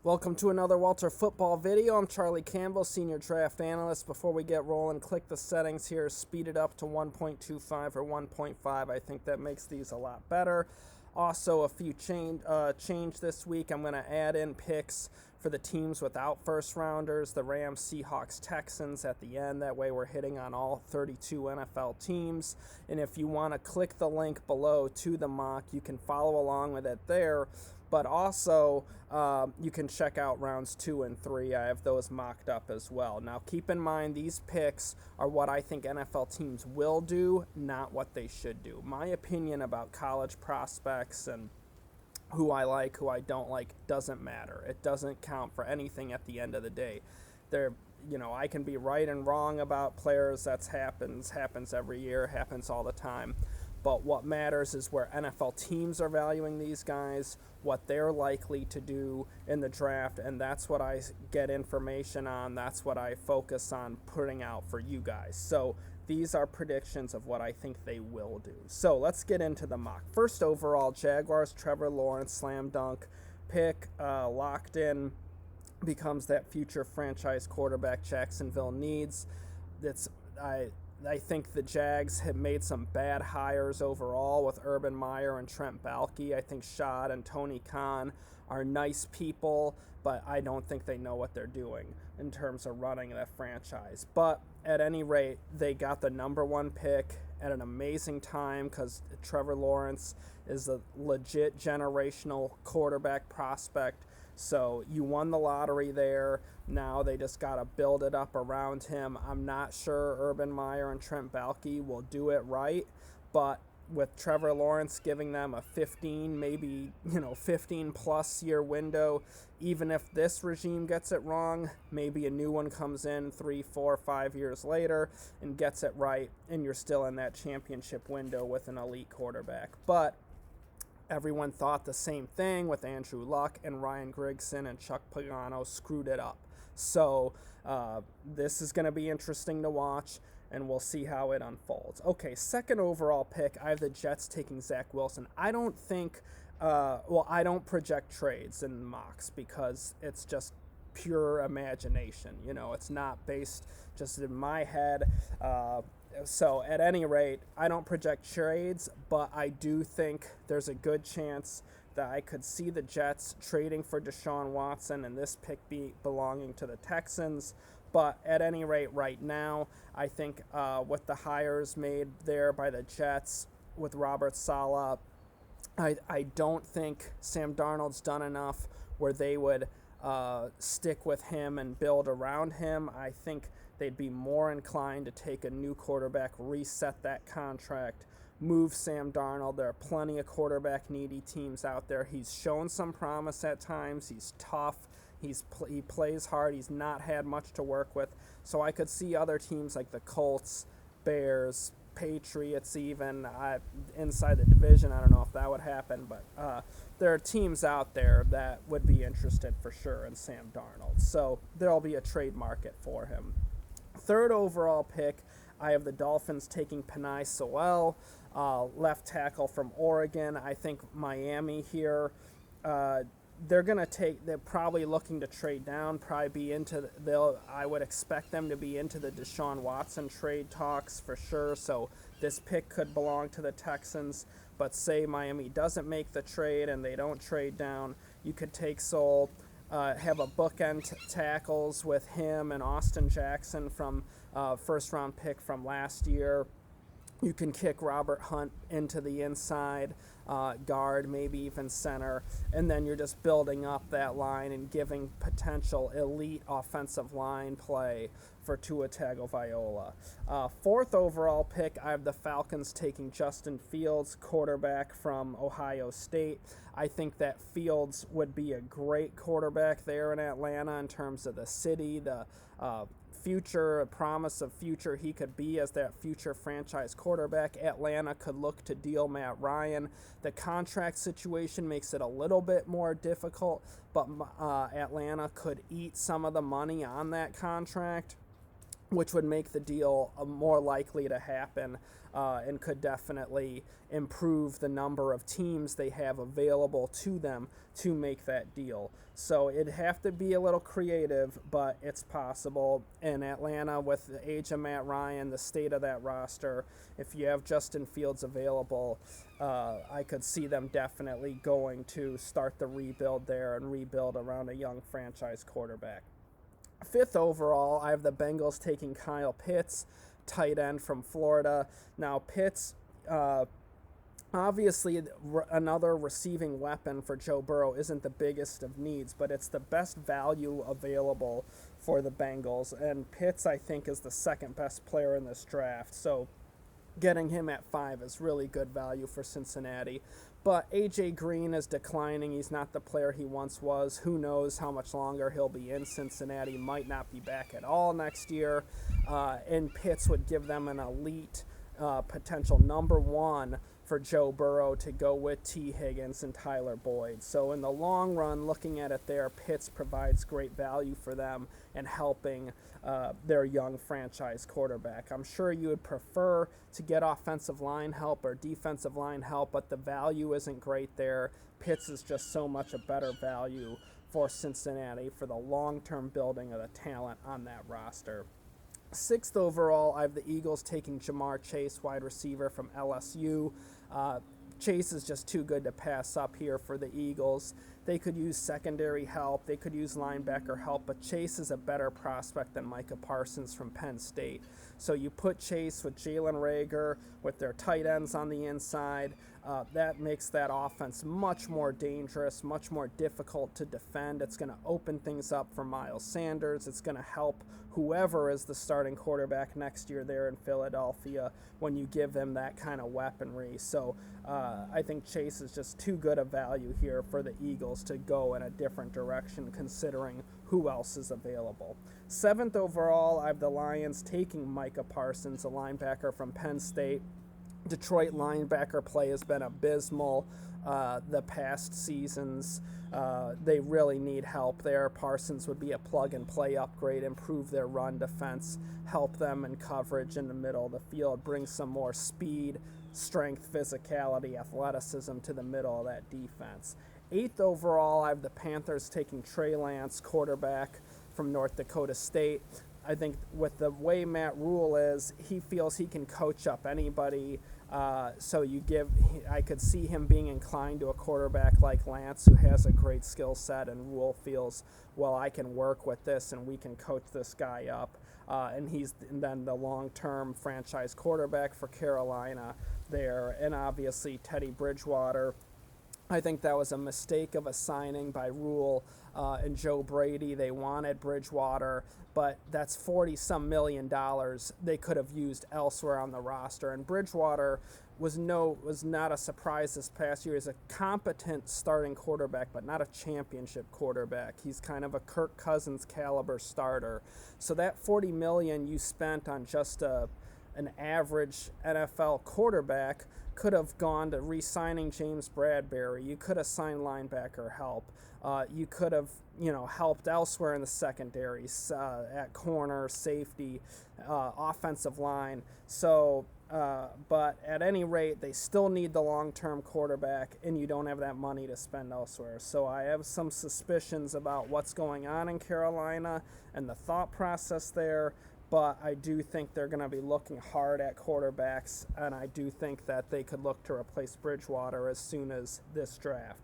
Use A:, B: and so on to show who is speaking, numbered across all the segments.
A: Welcome to another Walter Football video. I'm Charlie Campbell, Senior Draft Analyst. Before we get rolling, click the settings here, speed it up to 1.25 or 1.5. I think that makes these a lot better. Also, a few change this week. I'm going to add in picks for the teams without first rounders, the Rams, Seahawks, Texans at the end. That way we're hitting on all 32 NFL teams. And if you want to click the link below to the mock, you can follow along with it there. But also, you can check out rounds 2 and 3. I have those mocked up as well. Now, keep in mind, these picks are what I think NFL teams will do, not what they should do. My opinion about college prospects and who I like, who I don't like, doesn't matter. It doesn't count for anything at the end of the day. I can be right and wrong about players. That happens every year, happens all the time. But what matters is where NFL teams are valuing these guys, what they're likely to do in the draft, and that's what I get information on. That's what I focus on putting out for you guys. So these are predictions of what I think they will do. So let's get into the mock. First overall, Jaguars, Trevor Lawrence, slam dunk pick, locked in, becomes that future franchise quarterback Jacksonville needs. I think the Jags have made some bad hires overall with Urban Meyer and Trent Baalke. I think Shad and Tony Khan are nice people, but I don't think they know what they're doing in terms of running that franchise. But at any rate, they got the number 1 pick at an amazing time because Trevor Lawrence is a legit generational quarterback prospect. So you won the lottery there. Now they just got to build it up around him. I'm not sure Urban Meyer and Trent Baalke will do it right, but with Trevor Lawrence giving them a 15 plus year window, even if this regime gets it wrong, maybe a new one comes in 3, 4, 5 years later and gets it right, and you're still in that championship window with an elite quarterback. But everyone thought the same thing with Andrew Luck, and Ryan Grigson and Chuck Pagano screwed it up. So this is going to be interesting to watch, and we'll see how it unfolds. Okay, second overall pick, I have the Jets taking Zach Wilson. I don't project trades in mocks because it's just pure imagination. It's not based just in my head. So at any rate, I don't project trades, but I do think there's a good chance that I could see the Jets trading for Deshaun Watson and this pick belonging to the Texans. But at any rate, right now, I think with the hires made there by the Jets with Robert Saleh, I don't think Sam Darnold's done enough where they would stick with him and build around him. I think they'd be more inclined to take a new quarterback, reset that contract, move Sam Darnold. There are plenty of quarterback-needy teams out there. He's shown some promise at times. He's tough. He plays hard. He's not had much to work with. So I could see other teams like the Colts, Bears, Patriots even, inside the division. I don't know if that would happen, but there are teams out there that would be interested for sure in Sam Darnold. So there'll be a trade market for him. Third overall pick, I have the Dolphins taking Penei Sewell, left tackle from Oregon. I think Miami here, they're probably looking to trade down, I would expect them to be into the Deshaun Watson trade talks for sure. So this pick could belong to the Texans, but say Miami doesn't make the trade and they don't trade down, you could take Sewell. Have a bookend tackles with him and Austin Jackson from first-round pick from last year. You can kick Robert Hunt into the inside, guard, maybe even center, and then you're just building up that line and giving potential elite offensive line play for Tua Tagovailoa. Fourth overall pick, I have the Falcons taking Justin Fields, quarterback from Ohio State. I think that Fields would be a great quarterback there in Atlanta in terms of the city, the promise of future he could be as that future franchise quarterback. Atlanta could look to deal Matt Ryan. The contract situation makes it a little bit more difficult, but Atlanta could eat some of the money on that contract. which would make the deal more likely to happen and could definitely improve the number of teams they have available to them to make that deal. So it'd have to be a little creative, but it's possible. In Atlanta, with the age of Matt Ryan, the state of that roster, if you have Justin Fields available, I could see them definitely going to start the rebuild there and rebuild around a young franchise quarterback. 5th overall, I have the Bengals taking Kyle Pitts, tight end from Florida. Now, Pitts, obviously, another receiving weapon for Joe Burrow isn't the biggest of needs, but it's the best value available for the Bengals. And Pitts, I think, is the second best player in this draft. So getting him at 5 is really good value for Cincinnati. But A.J. Green is declining. He's not the player he once was. Who knows how much longer he'll be in Cincinnati. Might not be back at all next year. And Pitts would give them an elite potential number 1 for Joe Burrow to go with T. Higgins and Tyler Boyd. So in the long run, looking at it there, Pitts provides great value for them and helping their young franchise quarterback. I'm sure you would prefer to get offensive line help or defensive line help, but the value isn't great there. Pitts is just so much a better value for Cincinnati for the long-term building of the talent on that roster. 6th overall, I have the Eagles taking Jamar Chase, wide receiver from LSU. Chase is just too good to pass up here for the Eagles. They could use secondary help. They could use linebacker help, but Chase is a better prospect than Micah Parsons from Penn State. So you put Chase with Jalen Reagor, with their tight ends on the inside. That makes that offense much more dangerous, much more difficult to defend. It's going to open things up for Miles Sanders. It's going to help whoever is the starting quarterback next year there in Philadelphia when you give them that kind of weaponry. So I think Chase is just too good a value here for the Eagles to go in a different direction considering who else is available. 7th overall, I have the Lions taking Micah Parsons, a linebacker from Penn State. Detroit linebacker play has been abysmal the past seasons. They really need help there. Parsons would be a plug-and-play upgrade, improve their run defense, help them in coverage in the middle of the field, bring some more speed, strength, physicality, athleticism to the middle of that defense. 8th overall, I have the Panthers taking Trey Lance, quarterback from North Dakota State. I think with the way Matt Rule is, he feels he can coach up anybody. So I could see him being inclined to a quarterback like Lance, who has a great skill set, and Rule feels, well, I can work with this and we can coach this guy up. And he's then the long-term franchise quarterback for Carolina there. And obviously Teddy Bridgewater, I think that was a mistake of a signing by Rule and Joe Brady. They wanted Bridgewater, but that's $40-some million they could have used elsewhere on the roster. And Bridgewater was not a surprise this past year. He's a competent starting quarterback, but not a championship quarterback. He's kind of a Kirk Cousins caliber starter. So that $40 million you spent on just an average NFL quarterback could have gone to re-signing James Bradbury. You could have signed linebacker help. You could have, helped elsewhere in the secondaries, at corner, safety, offensive line. So, but at any rate, they still need the long-term quarterback, and you don't have that money to spend elsewhere. So I have some suspicions about what's going on in Carolina and the thought process there. But I do think they're going to be looking hard at quarterbacks, and I do think that they could look to replace Bridgewater as soon as this draft.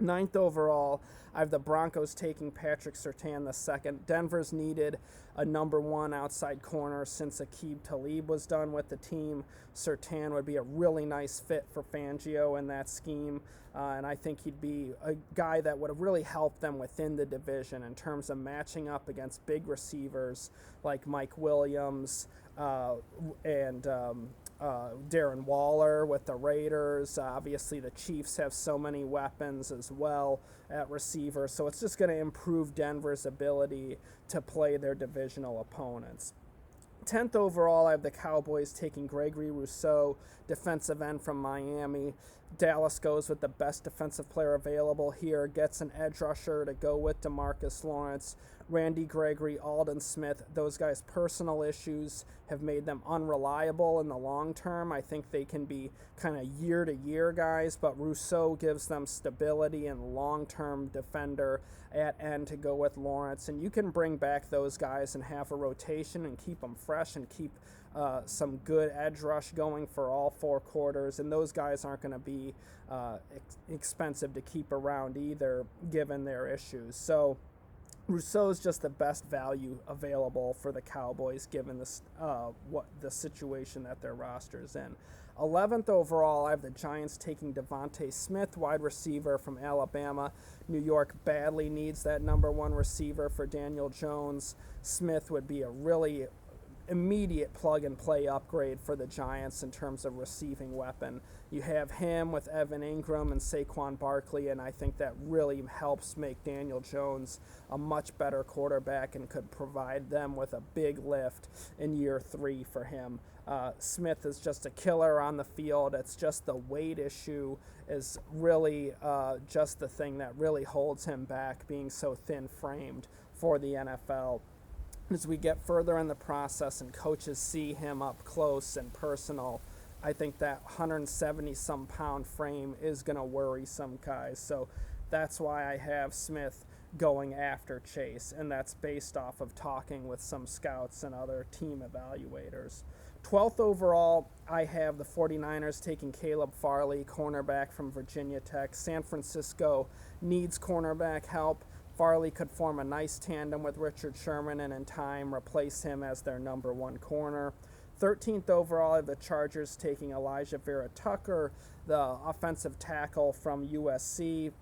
A: 9th overall, I have the Broncos taking Patrick Surtain II. Denver's needed a number 1 outside corner since Aqib Talib was done with the team. Surtain would be a really nice fit for Fangio in that scheme, and I think he'd be a guy that would have really helped them within the division in terms of matching up against big receivers like Mike Williams and Darren Waller with the Raiders. Obviously, the Chiefs have so many weapons as well at receiver, so it's just going to improve Denver's ability to play their divisional opponents. 10th overall, I have the Cowboys taking Gregory Rousseau, defensive end from Miami. Dallas goes with the best defensive player available here, gets an edge rusher to go with DeMarcus Lawrence, Randy Gregory, Aldon Smith. Those guys' personal issues have made them unreliable in the long term. I think they can be kind of year-to-year guys, but Rousseau gives them stability and long-term defender at end to go with Lawrence. And you can bring back those guys and have a rotation and keep them fresh and keep some good edge rush going for all 4 quarters, and those guys aren't going to be expensive to keep around either, given their issues. So Rousseau's just the best value available for the Cowboys, given this what the situation that their roster is in. 11th overall, I have the Giants taking Devontae Smith, wide receiver from Alabama. New York badly needs that number 1 receiver for Daniel Jones. Smith would be a really immediate plug-and-play upgrade for the Giants in terms of receiving weapon. You have him with Evan Ingram and Saquon Barkley, and I think that really helps make Daniel Jones a much better quarterback and could provide them with a big lift in year 3 for him. Smith is just a killer on the field. It's just the weight issue is really just the thing that really holds him back, being so thin-framed for the NFL. As we get further in the process and coaches see him up close and personal, I think that 170-some pound frame is going to worry some guys. So that's why I have Smith going after Chase, and that's based off of talking with some scouts and other team evaluators. 12th overall, I have the 49ers taking Caleb Farley, cornerback from Virginia Tech. San Francisco needs cornerback help. Farley could form a nice tandem with Richard Sherman and in time replace him as their number 1 corner. 13th overall, I have the Chargers taking Elijah Vera Tucker, the offensive tackle from USC.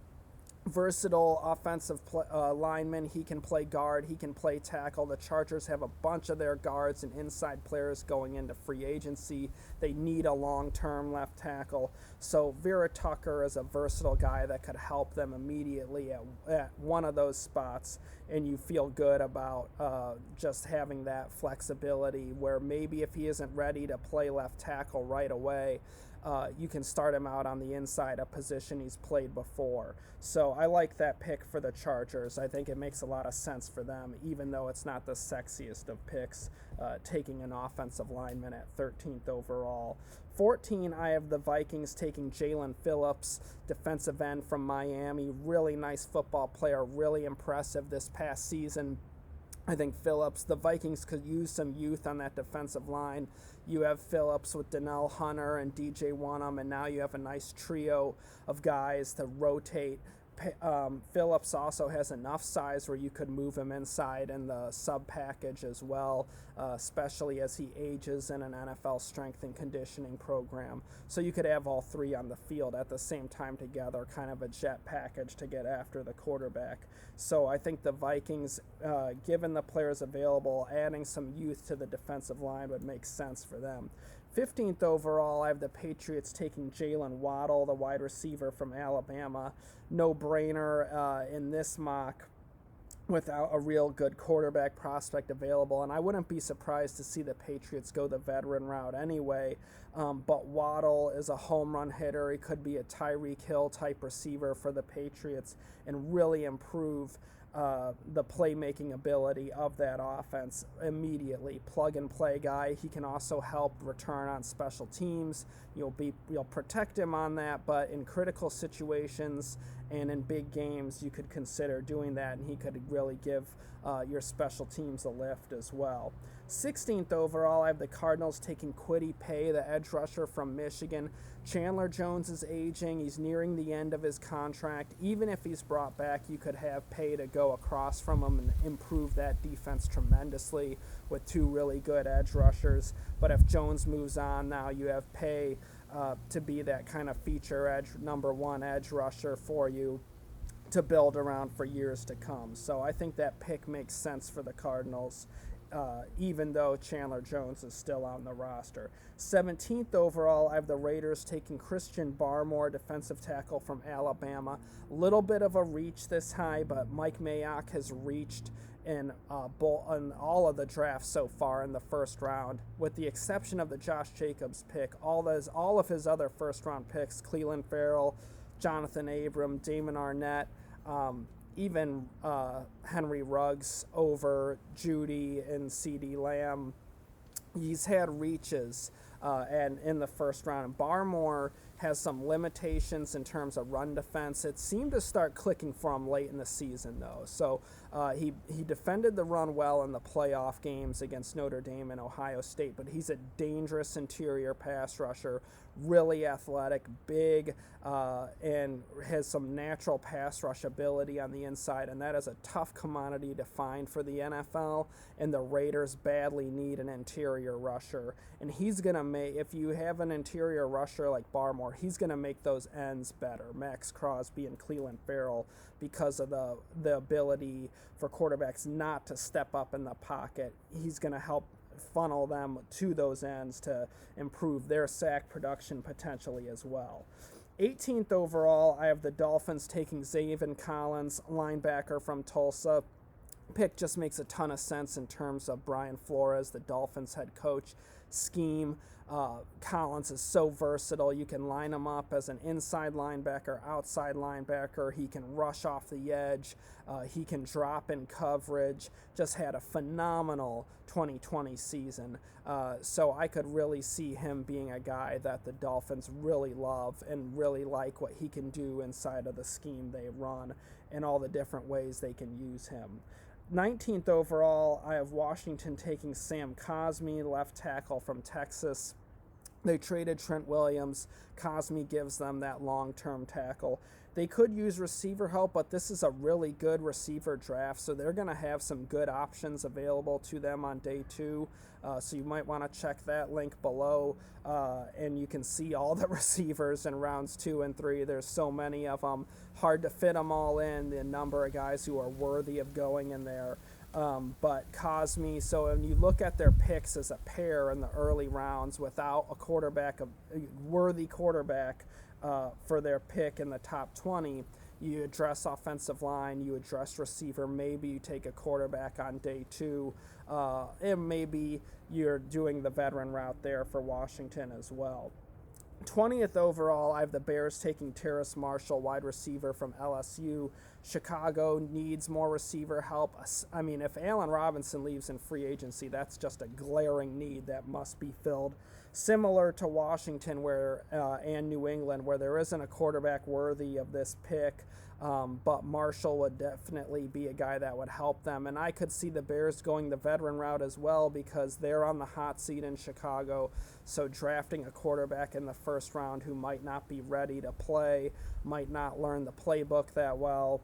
A: Versatile offensive lineman. He can play guard. He can play tackle. The Chargers have a bunch of their guards and inside players going into free agency. They need a long-term left tackle. So Vera Tucker is a versatile guy that could help them immediately at one of those spots, and you feel good about just having that flexibility where maybe if he isn't ready to play left tackle right away, you can start him out on the inside, a position he's played before. So I like that pick for the Chargers. I think it makes a lot of sense for them, even though it's not the sexiest of picks, taking an offensive lineman at 13th overall. 14, I have the Vikings taking Jalen Phillips, defensive end from Miami. Really nice football player, really impressive this past season. I think Phillips, the Vikings could use some youth on that defensive line. You have Phillips with Donnell Hunter and DJ Wonnum, and now you have a nice trio of guys to rotate. Phillips also has enough size where you could move him inside in the sub package as well, especially as he ages in an NFL strength and conditioning program. So you could have all 3 on the field at the same time together, kind of a jet package to get after the quarterback. So I think the Vikings, given the players available, adding some youth to the defensive line would make sense for them. 15th overall, I have the Patriots taking Jalen Waddle, the wide receiver from Alabama. No-brainer in this mock without a real good quarterback prospect available. And I wouldn't be surprised to see the Patriots go the veteran route anyway. But Waddle is a home run hitter. He could be a Tyreek Hill type receiver for the Patriots and really improve the playmaking ability of that offense immediately. Plug and play guy. He can also help return on special teams. You'll protect him on that, but in critical situations and in big games, you could consider doing that, and he could really give your special teams a lift as well. 16th overall, I have the Cardinals taking Kwity Paye, the edge rusher from Michigan. Chandler Jones is aging. He's nearing the end of his contract. Even if he's brought back, you could have Paye to go across from him and improve that defense tremendously with 2 really good edge rushers. But if Jones moves on, now you have Paye to be that kind of feature edge, number 1 edge rusher for you to build around for years to come. So I think that pick makes sense for the Cardinals, even though Chandler Jones is still on the roster. 17th overall, I have the Raiders taking Christian Barmore, defensive tackle from Alabama. A little bit of a reach this high, but Mike Mayock has reached in all of the drafts so far in the first round, with the exception of the Josh Jacobs pick. All of his other first-round picks, Cleveland Farrell, Jonathan Abram, Damon Arnett, even Henry Ruggs over Judy and CeeDee Lamb. He's had reaches and in the first round. And Barmore has some limitations in terms of run defense. It seemed to start clicking for him late in the season, though. So he defended the run well in the playoff games against Notre Dame and Ohio State, but he's a dangerous interior pass rusher, really athletic, big, and has some natural pass rush ability on the inside, and that is a tough commodity to find for the NFL, and the Raiders badly need an interior rusher. And he's going to make, if you have an interior rusher like Barmore, he's going to make those ends better, Max Crosby and Cleveland Farrell, because of the ability for quarterbacks not to step up in the pocket. He's going to help funnel them to those ends to improve their sack production potentially as well. 18th overall, I have the Dolphins taking Zaven Collins, linebacker from Tulsa. Pick just makes a ton of sense in terms of Brian Flores, the Dolphins head coach, scheme. Collins is so versatile. You can line him up as an inside linebacker, outside linebacker. He can rush off the edge. He can drop in coverage. Just had a phenomenal 2020 season. So I could really see him being a guy that the Dolphins really love and really like what he can do inside of the scheme they run and all the different ways they can use him. 19th overall, I have Washington taking Sam Cosmi, left tackle from Texas. They traded Trent Williams. Cosmi gives them that long-term tackle. They could use receiver help, but this is a really good receiver draft, so they're going to have some good options available to them on day 2. So you might want to check that link below, and you can see all the receivers in rounds 2 and 3. There's so many of them. Hard to fit them all in, the number of guys who are worthy of going in there. But Cosmi, so when you look at their picks as a pair in the early rounds without a worthy quarterback for their pick in the top 20, you address offensive line, you address receiver, maybe you take a quarterback on day 2, and maybe you're doing the veteran route there for Washington as well. 20th overall, I have the Bears taking Terrace Marshall, wide receiver from LSU. Chicago needs more receiver help. I mean, if Allen Robinson leaves in free agency, that's just a glaring need that must be filled. Similar to Washington and New England, where there isn't a quarterback worthy of this pick, but Marshall would definitely be a guy that would help them. And I could see the Bears going the veteran route as well because they're on the hot seat in Chicago. So drafting a quarterback in the first round who might not be ready to play, might not learn the playbook that well,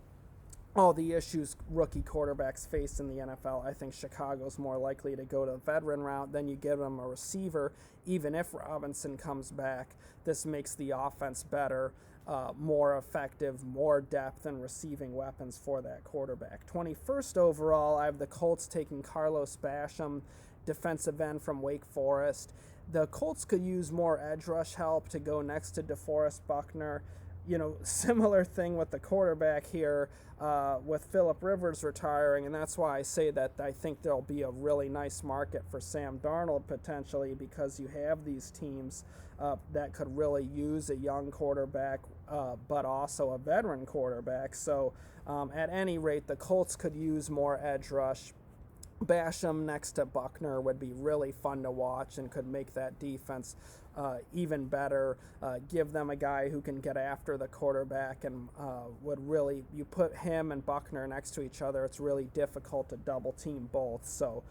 A: all the issues rookie quarterbacks face in the NFL, I think Chicago's more likely to go to the veteran route. Then you give them a receiver. Even if Robinson comes back, this makes the offense better, more effective, more depth and receiving weapons for that quarterback. 21st overall, I have the Colts taking Carlos Basham, defensive end from Wake Forest. The Colts could use more edge rush help to go next to DeForest Buckner. You know, similar thing with the quarterback here with Phillip Rivers retiring, and that's why I say that I think there'll be a really nice market for Sam Darnold potentially, because you have these teams that could really use a young quarterback but also a veteran quarterback. So at any rate, the Colts could use more edge rush. Basham next to Buckner would be really fun to watch and could make that defense even better. Give them a guy who can get after the quarterback and would really, you put him and Buckner next to each other, it's really difficult to double team both. So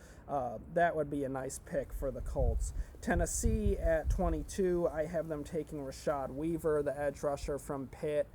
A: that would be a nice pick for the Colts. Tennessee at 22, I have them taking Rashad Weaver, the edge rusher from Pitt.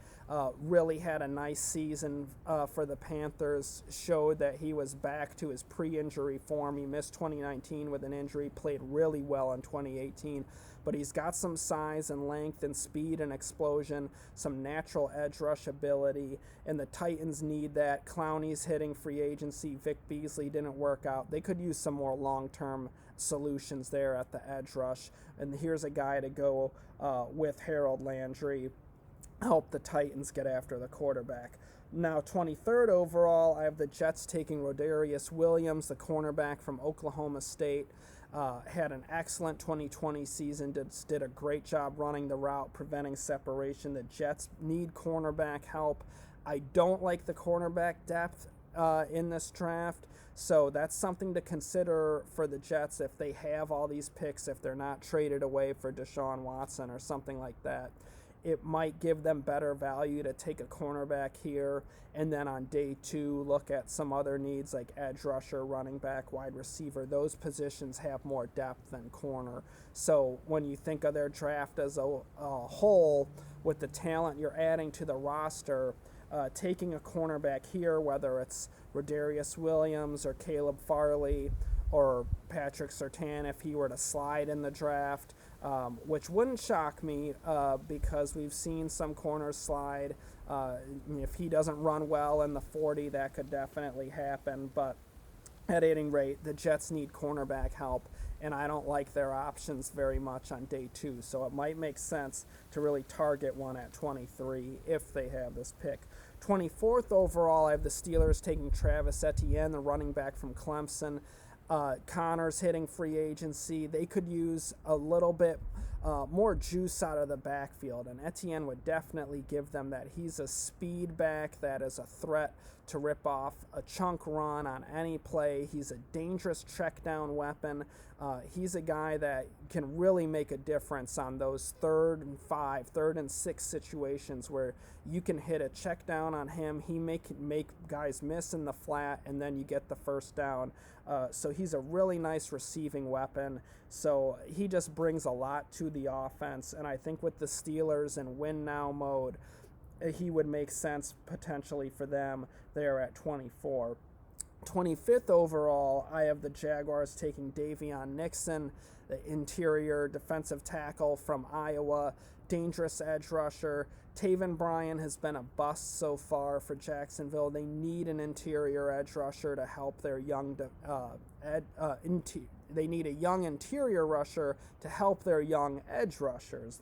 A: Really had a nice season for the Panthers, showed that he was back to his pre-injury form. He missed 2019 with an injury, played really well in 2018, but he's got some size and length and speed and explosion, some natural edge rush ability, and the Titans need that. Clowney's hitting free agency. Vic Beasley didn't work out. They could use some more long-term solutions there at the edge rush, and here's a guy to go with Harold Landry, help the Titans get after the quarterback. Now, 23rd overall, I have the Jets taking Rodarius Williams, the cornerback from Oklahoma State. Had an excellent 2020 season, did a great job running the route, preventing separation. The Jets need cornerback help. I don't like the cornerback depth in this draft, so that's something to consider for the Jets if they have all these picks, if they're not traded away for Deshaun Watson or something like that. It might give them better value to take a cornerback here, and then on day 2 look at some other needs like edge rusher, running back, wide receiver. Those positions have more depth than corner. So when you think of their draft as a whole, with the talent you're adding to the roster, taking a cornerback here, whether it's Rodarius Williams or Caleb Farley or Patrick Surtain if he were to slide in the draft, which wouldn't shock me because we've seen some corners slide. If he doesn't run well in the 40, that could definitely happen. But at any rate, the Jets need cornerback help, and I don't like their options very much on day 2. So it might make sense to really target one at 23 if they have this pick. 24th overall, I have the Steelers taking Travis Etienne, the running back from Clemson. Connors hitting free agency. They could use a little bit more juice out of the backfield, and Etienne would definitely give them that. He's a speed back that is a threat to rip off a chunk run on any play. He's a dangerous check down weapon. He's a guy that can really make a difference on those 3rd and 5, 3rd and 6 situations where you can hit a check down on him. He make guys miss in the flat, and then you get the first down. So he's a really nice receiving weapon. So he just brings a lot to the offense, and I think with the Steelers in win now mode, he would make sense potentially for them there at 24. 25th overall, I have the Jaguars taking Davion Nixon, the interior defensive tackle from Iowa, dangerous edge rusher. Taven Bryan has been a bust so far for Jacksonville. They need an interior edge rusher to help their young they need a young interior rusher to help their young edge rushers.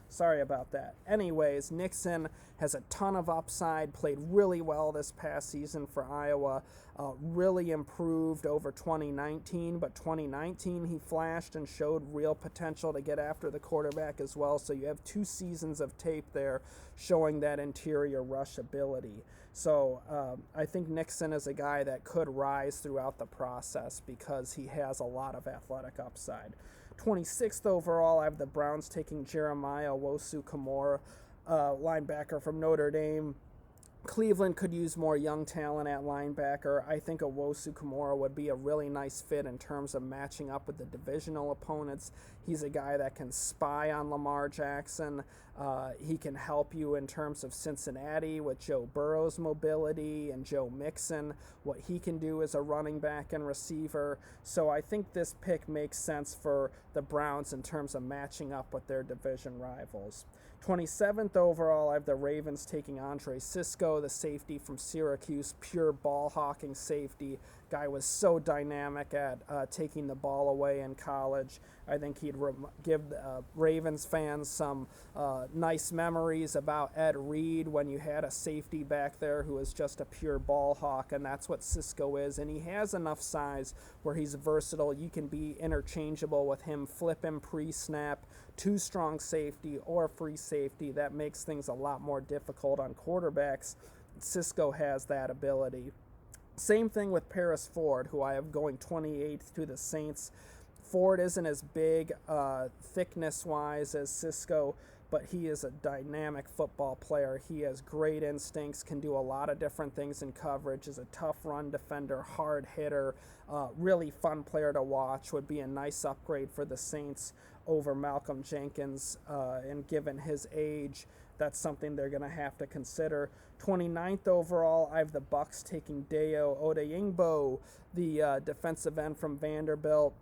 A: Sorry about that. Anyways, Nixon has a ton of upside, played really well this past season for Iowa, really improved over 2019, but 2019 he flashed and showed real potential to get after the quarterback as well, so you have 2 seasons of tape there showing that interior rush ability. So I think Nixon is a guy that could rise throughout the process because he has a lot of athletic upside. 26th overall, I have the Browns taking Jeremiah Owusu-Koramoah, linebacker from Notre Dame. Cleveland could use more young talent at linebacker. I think Owusu-Koramoah would be a really nice fit in terms of matching up with the divisional opponents. He's a guy that can spy on Lamar Jackson. He can help you in terms of Cincinnati with Joe Burrow's mobility and Joe Mixon, what he can do as a running back and receiver. So I think this pick makes sense for the Browns in terms of matching up with their division rivals. 27th overall, I have the Ravens taking Andre Cisco, the safety from Syracuse, pure ball-hawking safety. Guy was so dynamic at taking the ball away in college. I think he'd give Ravens fans some nice memories about Ed Reed when you had a safety back there who was just a pure ball hawk, and that's what Cisco is. And he has enough size where he's versatile. You can be interchangeable with him, flip him pre-snap, 2 strong safety or free safety. That makes things a lot more difficult on quarterbacks. Cisco has that ability. Same thing with Paris Ford, who I have going 28th to the Saints. Ford isn't as big thickness-wise as Cisco, but he is a dynamic football player. He has great instincts, can do a lot of different things in coverage, is a tough run defender, hard hitter, really fun player to watch, would be a nice upgrade for the Saints over Malcolm Jenkins, and given his age, that's something they're going to have to consider. 29th overall, I have the Bucks taking Dayo Odeyingbo, the defensive end from Vanderbilt.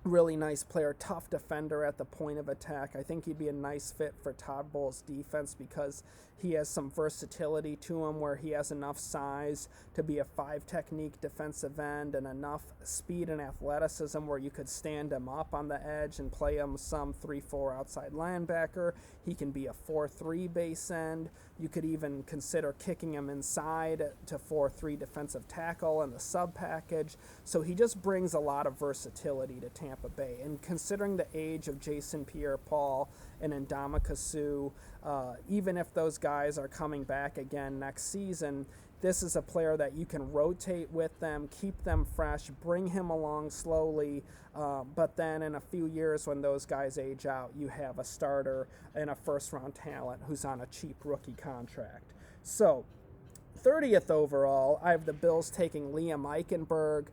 A: Really nice player, tough defender at the point of attack. I think he'd be a nice fit for Todd Bowles' defense because he has some versatility to him where he has enough size to be a 5 technique defensive end and enough speed and athleticism where you could stand him up on the edge and play him some 3-4 outside linebacker. He can be a 4-3 base end. You could even consider kicking him inside to 4-3 defensive tackle in the sub package. So he just brings a lot of versatility to Tampa Bay. And considering the age of Jason Pierre-Paul and Ndamukong Suh, even if those guys are coming back again next season, this is a player that you can rotate with them, keep them fresh, bring him along slowly, but then in a few years when those guys age out, you have a starter and a first-round talent who's on a cheap rookie contract. So 30th overall, I have the Bills taking Liam Eichenberg,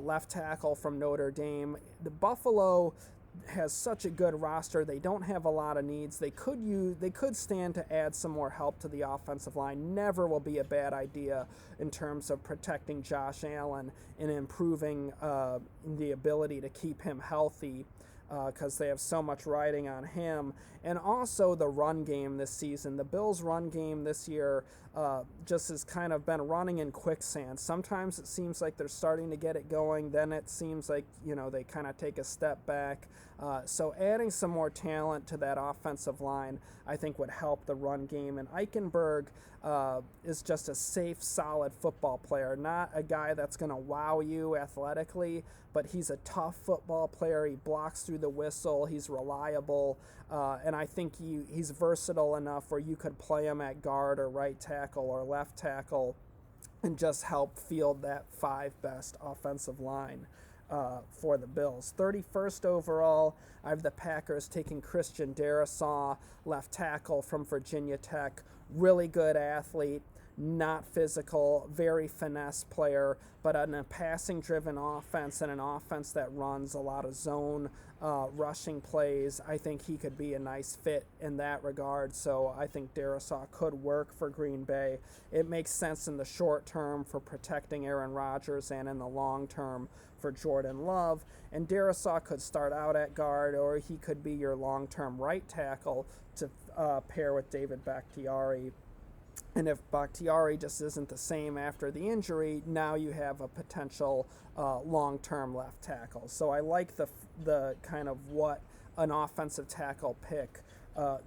A: left tackle from Notre Dame. The Buffalo has such a good roster. They don't have a lot of needs. They could stand to add some more help to the offensive line. Never will be a bad idea in terms of protecting Josh Allen and improving the ability to keep him healthy, because they have so much riding on him. And also the run game this season. The Bills' run game this year just has kind of been running in quicksand. Sometimes it seems like they're starting to get it going. Then it seems like, they kind of take a step back. So adding some more talent to that offensive line, I think, would help the run game. And Eichenberg is just a safe, solid football player. Not a guy that's going to wow you athletically, but he's a tough football player. He blocks through the whistle. He's reliable. And I think he's versatile enough where you could play him at guard or right tackle or left tackle and just help field that 5 best offensive line for the Bills. 31st overall, I have the Packers taking Christian Darrisaw, left tackle from Virginia Tech. Really good athlete, not physical, very finesse player, but in a passing-driven offense and an offense that runs a lot of zone rushing plays, I think he could be a nice fit in that regard. So I think Darrisaw could work for Green Bay. It makes sense in the short term for protecting Aaron Rodgers and in the long term for Jordan Love. And Darrisaw could start out at guard, or he could be your long-term right tackle to pair with David Bakhtiari. And if Bakhtiari just isn't the same after the injury, now you have a potential long-term left tackle. So I like the kind of what an offensive tackle pick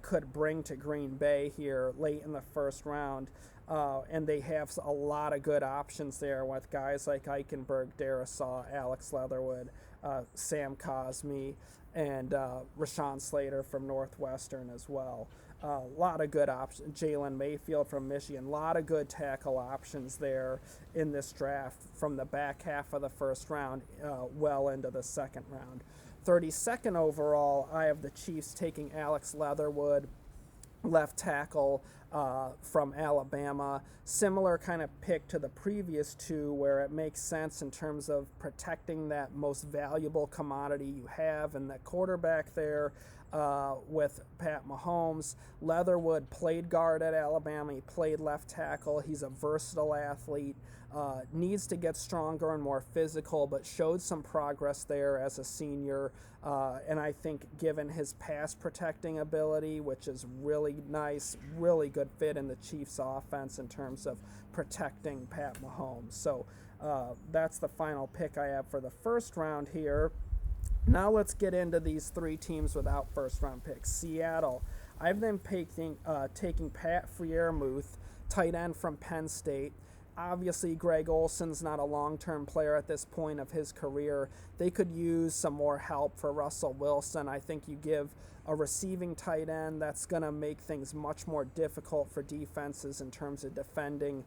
A: could bring to Green Bay here late in the first round. And they have a lot of good options there with guys like Eichenberg, Darrisaw, Alex Leatherwood, Sam Cosmi, and Rashawn Slater from Northwestern as well. A lot of good options. Jalen Mayfield from Michigan. A lot of good tackle options there in this draft from the back half of the first round well into the second round. 32nd overall, I have the Chiefs taking Alex Leatherwood, left tackle from Alabama. Similar kind of pick to the previous two, where it makes sense in terms of protecting that most valuable commodity you have and that quarterback there with Pat Mahomes. Leatherwood played guard at Alabama. He played left tackle. He's a versatile athlete. Needs to get stronger and more physical, but showed some progress there as a senior. And I think given his pass protecting ability, which is really nice, really good fit in the Chiefs offense in terms of protecting Pat Mahomes. So that's the final pick I have for the first round here. Now let's get into these 3 teams without first round picks. Seattle, I've them taking Pat Freiermuth, tight end from Penn State. Obviously, Greg Olson's not a long-term player at this point of his career. They could use some more help for Russell Wilson. I think you give a receiving tight end, that's going to make things much more difficult for defenses in terms of defending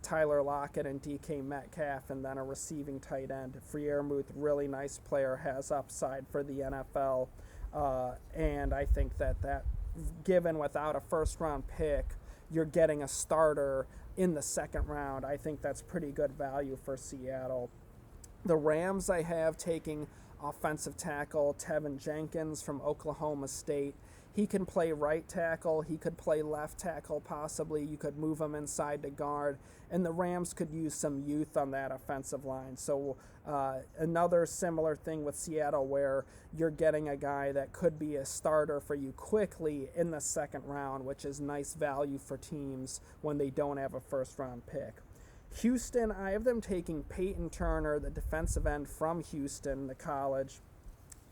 A: Tyler Lockett and DK Metcalf, and then a receiving tight end. Freiermuth, really nice player, has upside for the NFL. And I think that given without a first-round pick, you're getting a starter in the second round. I think that's pretty good value for Seattle. The Rams, I have taking offensive tackle Tevin Jenkins from Oklahoma State. He can play right tackle. He could play left tackle possibly. You could move him inside to guard. And the Rams could use some youth on that offensive line. So another similar thing with Seattle where you're getting a guy that could be a starter for you quickly in the second round, which is nice value for teams when they don't have a first-round pick. Houston, I have them taking Peyton Turner, the defensive end from Houston, the college.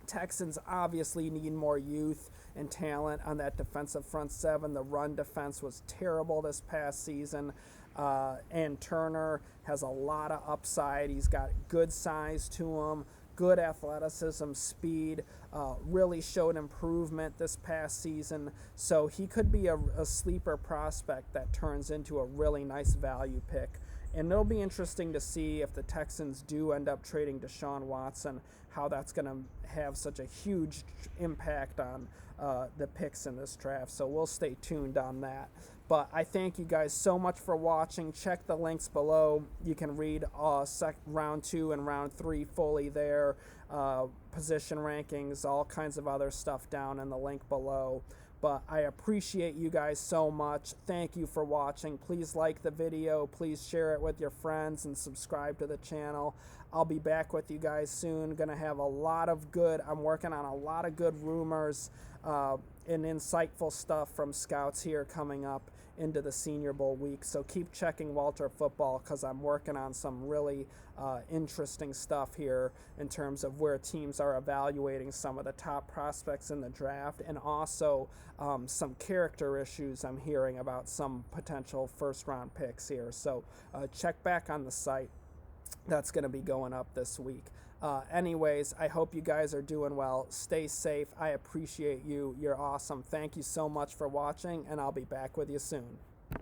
A: Texans obviously need more youth and talent on that defensive front seven. The run defense was terrible this past season. And Turner has a lot of upside. He's got good size to him, good athleticism, speed, really showed improvement this past season. So he could be a sleeper prospect that turns into a really nice value pick. And it'll be interesting to see if the Texans do end up trading Deshaun Watson, how that's going to have such a huge impact on the picks in this draft. So we'll stay tuned on that. But I thank you guys so much for watching. Check the links below. You can read round 2 and round 3 fully there. Position rankings, all kinds of other stuff down in the link below. But I appreciate you guys so much. Thank you for watching. Please like the video. Please share it with your friends and subscribe to the channel. I'll be back with you guys soon. I'm working on a lot of good rumors and insightful stuff from scouts here coming up into the Senior Bowl week. So keep checking Walter Football because I'm working on some really interesting stuff here in terms of where teams are evaluating some of the top prospects in the draft, and also some character issues I'm hearing about some potential first-round picks here. So check back on the site. That's going to be going up this week. Anyways, I hope you guys are doing well. Stay safe. I appreciate you. You're awesome. Thank you so much for watching, and I'll be back with you soon.